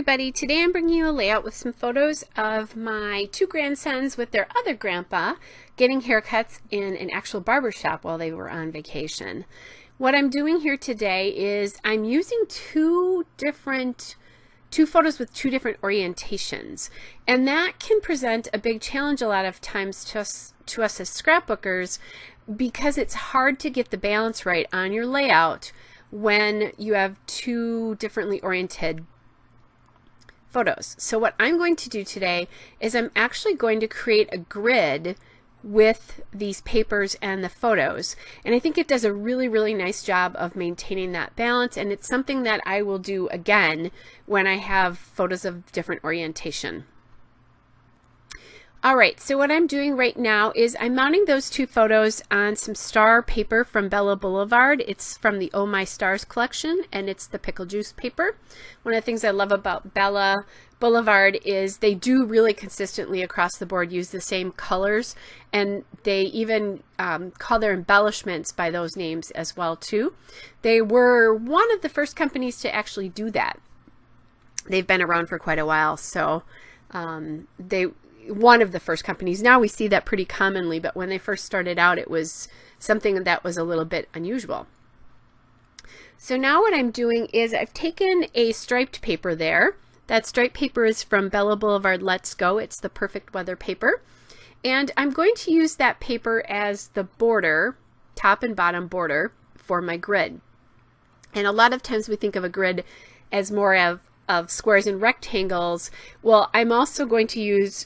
everybody, today I'm bringing you a layout with some photos of my two grandsons with their other grandpa getting haircuts in an actual barbershop while they were on vacation. What I'm doing here today is I'm using two photos with two different orientations, and that can present a big challenge a lot of times to us as scrapbookers, because it's hard to get the balance right on your layout when you have two differently oriented photos. So what I'm going to do today is I'm actually going to create a grid with these papers and the photos, and I think it does a really nice job of maintaining that balance, and it's something that I will do again when I have photos of different orientation. Alright, so what I'm doing right now is I'm mounting those two photos on some star paper from Bella Boulevard. It's from the Oh My Stars collection, and it's the pickle juice paper. One of the things I love about Bella Boulevard is they do really consistently across the board use the same colors, and they even call their embellishments by those names as well too. They were one of the first companies to actually do that. They've been around for quite a while, so one of the first companies. Now we see that pretty commonly, but when they first started out, it was something that was a little bit unusual. So now what I'm doing is I've taken a striped paper there. That striped paper is from Bella Boulevard Let's Go. It's the perfect weather paper. And I'm going to use that paper as the border, top and bottom border, for my grid. And a lot of times we think of a grid as more of squares and rectangles. Well, I'm also going to use,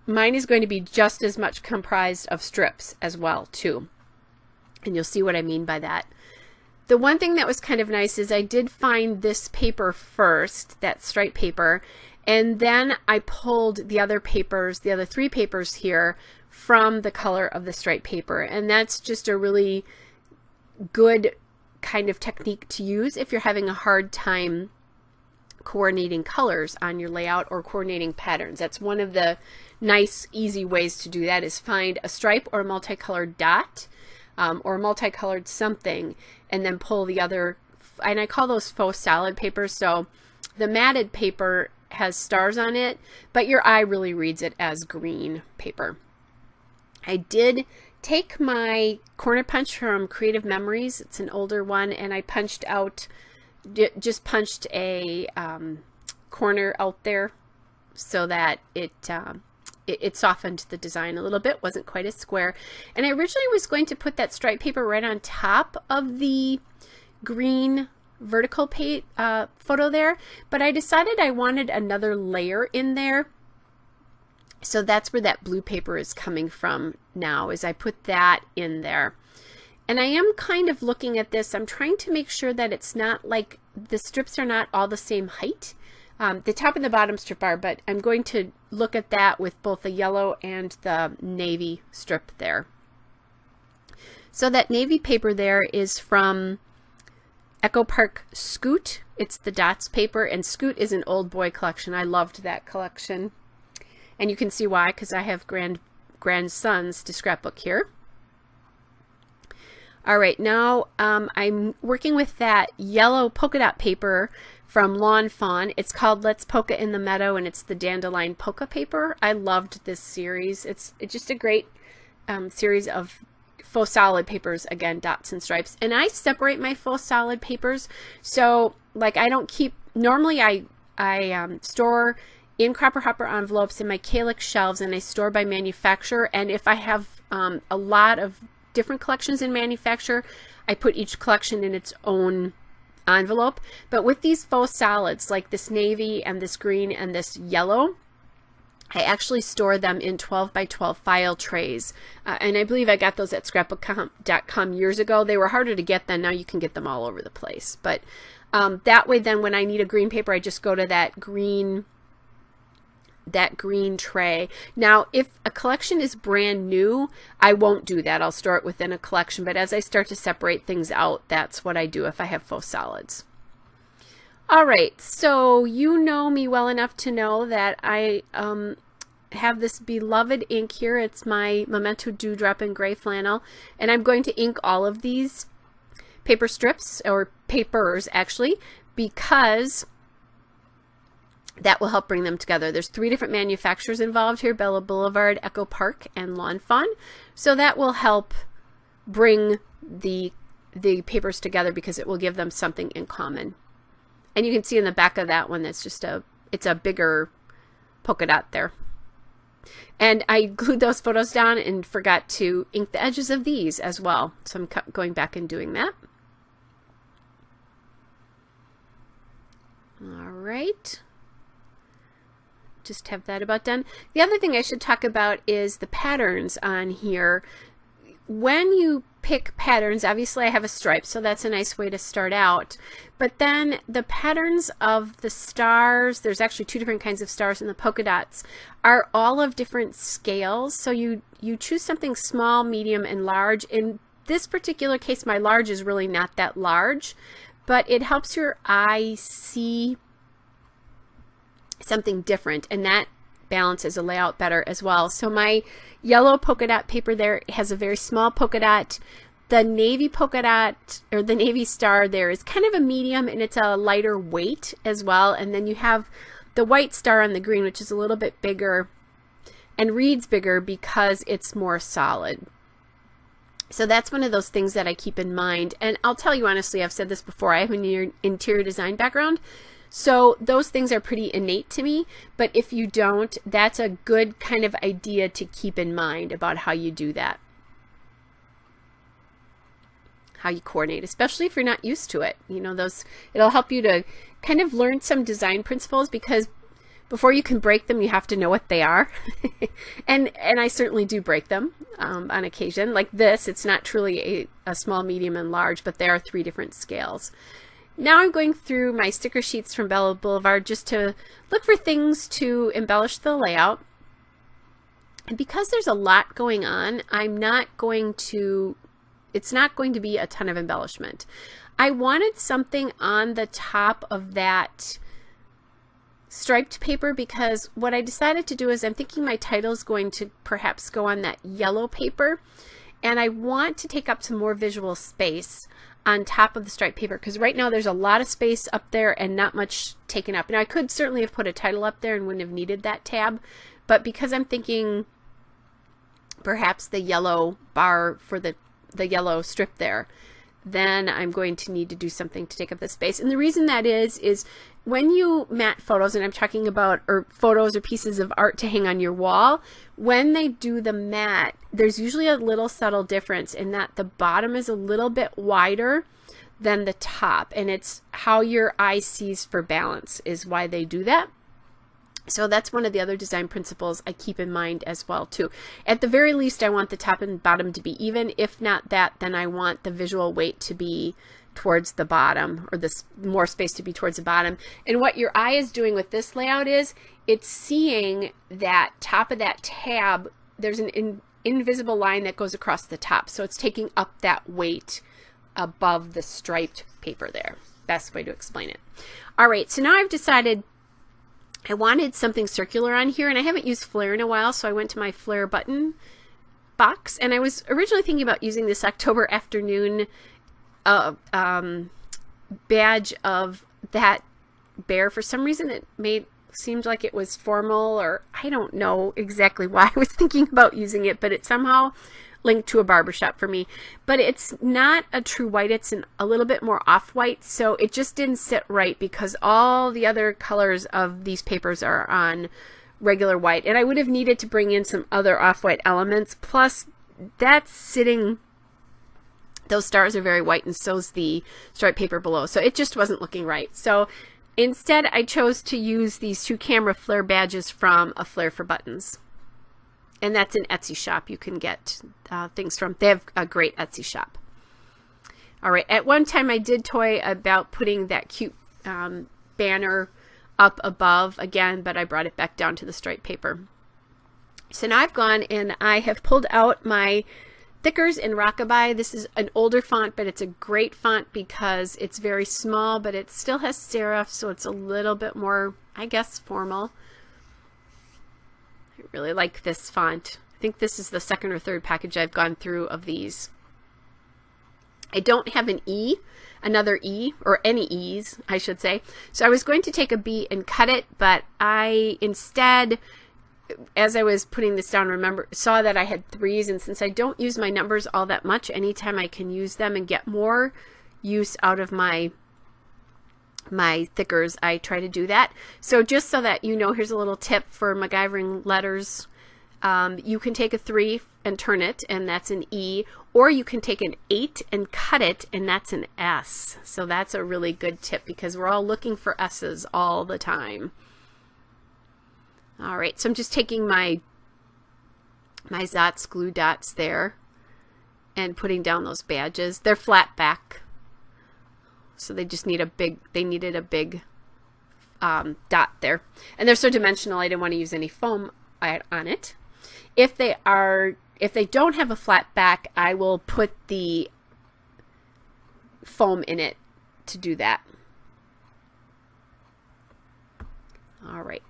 mine is going to be just as much comprised of strips as well too. And you'll see what I mean by that. The one thing that was kind of nice is I did find this paper first, that striped paper, and then I pulled the other papers, the other three papers here, from the color of the striped paper. And that's just a really good kind of technique to use if you're having a hard time coordinating colors on your layout or coordinating patterns. That's one of the nice, easy ways to do that, is find a stripe or a multicolored dot or a multicolored something, and then pull the other, and I call those faux solid papers. So the matted paper has stars on it, but your eye really reads it as green paper. I did take my corner punch from Creative Memories. It's an older one, and I punched out, just punched a corner out there so that it softened the design a little bit, wasn't quite as square. And I originally was going to put that striped paper right on top of the green vertical photo there, but I decided I wanted another layer in there. So that's where that blue paper is coming from now, is I put that in there. And I am kind of looking at this, I'm trying to make sure that it's not like, the strips are not all the same height. The top and the bottom strip are, but I'm going to look at that with both the yellow and the navy strip there. So that navy paper there is from Echo Park Scoot. It's the dots paper, and Scoot is an old boy collection. I loved that collection. And you can see why, because I have grandsons to scrapbook here. All right, now I'm working with that yellow polka dot paper from Lawn Fawn. It's called Let's Polka in the Meadow, and it's the dandelion polka paper. I loved this series. It's just a great series of faux solid papers, again, dots and stripes. And I separate my faux solid papers. So like, I don't keep, normally I store in Cropper Hopper envelopes in my Calyx shelves, and I store by manufacturer. And if I have a lot of different collections in manufacturer, I put each collection in its own envelope. But with these faux solids, like this navy and this green and this yellow, I actually store them in 12 by 12 file trays. And I believe I got those at scrapbook.com years ago. They were harder to get then. Now you can get them all over the place. But that way then when I need a green paper, I just go to that green tray. Now, if a collection is brand new, I won't do that. I'll store it within a collection, but as I start to separate things out, that's what I do if I have faux solids. All right, so you know me well enough to know that I have this beloved ink here. It's my Memento Dewdrop in Gray Flannel, and I'm going to ink all of these paper strips, or papers actually, because that will help bring them together. There's 3 different manufacturers involved here: Bella Boulevard, Echo Park, and Lawn Fawn. So that will help bring the papers together because it will give them something in common. And you can see in the back of that one, that's just it's a bigger polka dot there. And I glued those photos down and forgot to ink the edges of these as well. So I'm going back and doing that. All right. Just have that about done. The other thing I should talk about is the patterns on here. When you pick patterns, obviously I have a stripe, so that's a nice way to start out. But then the patterns of the stars, there's actually 2 different kinds of stars, and the polka dots are all of different scales. So you choose something small, medium, and large. In this particular case, my large is really not that large, but it helps your eye see something different, and that balances the layout better as well. So my yellow polka dot paper there has a very small polka dot. The navy polka dot, or the navy star there, is kind of a medium, and it's a lighter weight as well. And then you have the white star on the green, which is a little bit bigger and reads bigger because it's more solid. So that's one of those things that I keep in mind. And I'll tell you honestly, I've said this before, I have an interior design background. So those things are pretty innate to me, but if you don't, that's a good kind of idea to keep in mind about how you do that, how you coordinate, especially if you're not used to it. You know, it'll help you to kind of learn some design principles, because before you can break them, you have to know what they are. and I certainly do break them on occasion. Like this, it's not truly a small, medium, and large, but there are 3 different scales. Now I'm going through my sticker sheets from Bella Boulevard just to look for things to embellish the layout. And because there's a lot going on, it's not going to be a ton of embellishment. I wanted something on the top of that striped paper, because what I decided to do is I'm thinking my title is going to perhaps go on that yellow paper, and I want to take up some more visual space on top of the striped paper, because right now there's a lot of space up there and not much taken up. Now I could certainly have put a title up there and wouldn't have needed that tab, but because I'm thinking perhaps the yellow bar for the yellow strip there, then I'm going to need to do something to take up the space. And the reason that is when you mat photos, and I'm talking about photos or pieces of art to hang on your wall, when they do the mat, there's usually a little subtle difference in that the bottom is a little bit wider than the top, and it's how your eye sees for balance is why they do that. So that's one of the other design principles I keep in mind as well too. At the very least, I want the top and bottom to be even. If not that, then I want the visual weight to be towards the bottom, or this more space to be towards the bottom. And what your eye is doing with this layout is it's seeing that top of that tab, there's an invisible line that goes across the top. So it's taking up that weight above the striped paper there. Best way to explain it. All right, so now I've decided I wanted something circular on here, and I haven't used Flair in a while, so I went to my Flair button box, and I was originally thinking about using this October afternoon badge of that bear. For some reason it seemed like it was formal, or I don't know exactly why I was thinking about using it, but it somehow linked to a barbershop for me. But it's not a true white, it's a little bit more off-white, so it just didn't sit right because all the other colors of these papers are on regular white, and I would have needed to bring in some other off-white elements. Plus that's sitting, those stars are very white, and so's the striped paper below, so it just wasn't looking right. So instead I chose to use these 2 camera Flair badges from A Flair for Buttons. And that's an Etsy shop you can get things from. They have a great Etsy shop. All right, at one time I did toy about putting that cute banner up above again, but I brought it back down to the striped paper. So now I've gone and I have pulled out my Thickers in Rockabye. This is an older font, but it's a great font because it's very small, but it still has serif, so it's a little bit more, I guess, formal. I really like this font. I think this is the 2nd or 3rd package I've gone through of these. I don't have an E, another E, or any E's, I should say. So I was going to take a B and cut it, but I instead, as I was putting this down, saw that I had 3's, and since I don't use my numbers all that much, anytime I can use them and get more use out of my thickers, I try to do that. So just so that you know, here's a little tip for MacGyvering letters. You can take a 3 and turn it, and that's an E, or you can take an 8 and cut it, and that's an S. So that's a really good tip because we're all looking for S's all the time. All right, so I'm just taking my Zotz glue dots there and putting down those badges. They're flat back, so they just need they needed a big dot there. And they're so dimensional, I didn't want to use any foam on it. If they don't have a flat back, I will put the foam in it to do that. All right.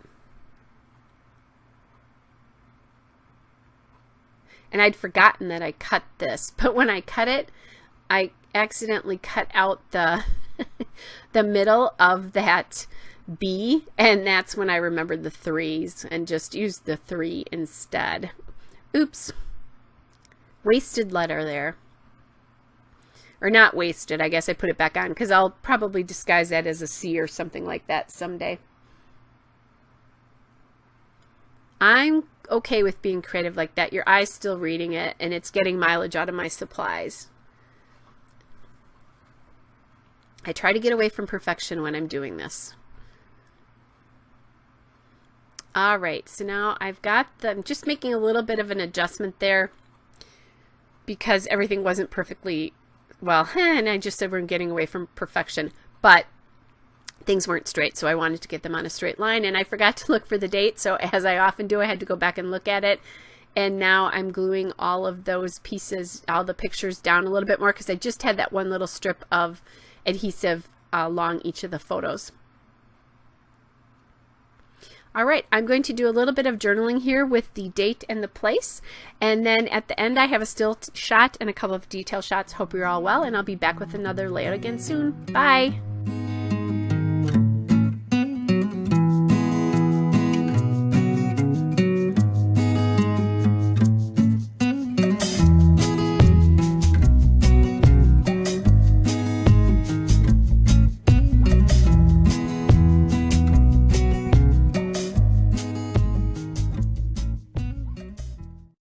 And I'd forgotten that I cut this, but when I cut it, I accidentally cut out the the middle of that B, and that's when I remembered the 3's and just used the 3 instead. Oops. Wasted letter there. Or not wasted, I guess I put it back on because I'll probably disguise that as a C or something like that someday. I'm okay with being creative like that. Your eye's still reading it, and it's getting mileage out of my supplies. I try to get away from perfection when I'm doing this. All right, so now I'm just making a little bit of an adjustment there because everything wasn't perfectly well, and I just said we're getting away from perfection, but things weren't straight, so I wanted to get them on a straight line, and I forgot to look for the date, so as I often do, I had to go back and look at it, and now I'm gluing all of those pieces, all the pictures down a little bit more because I just had that one little strip of adhesive along each of the photos. All right, I'm going to do a little bit of journaling here with the date and the place, and then at the end I have a still shot and a couple of detail shots. Hope you're all well, and I'll be back with another layout again soon. Bye!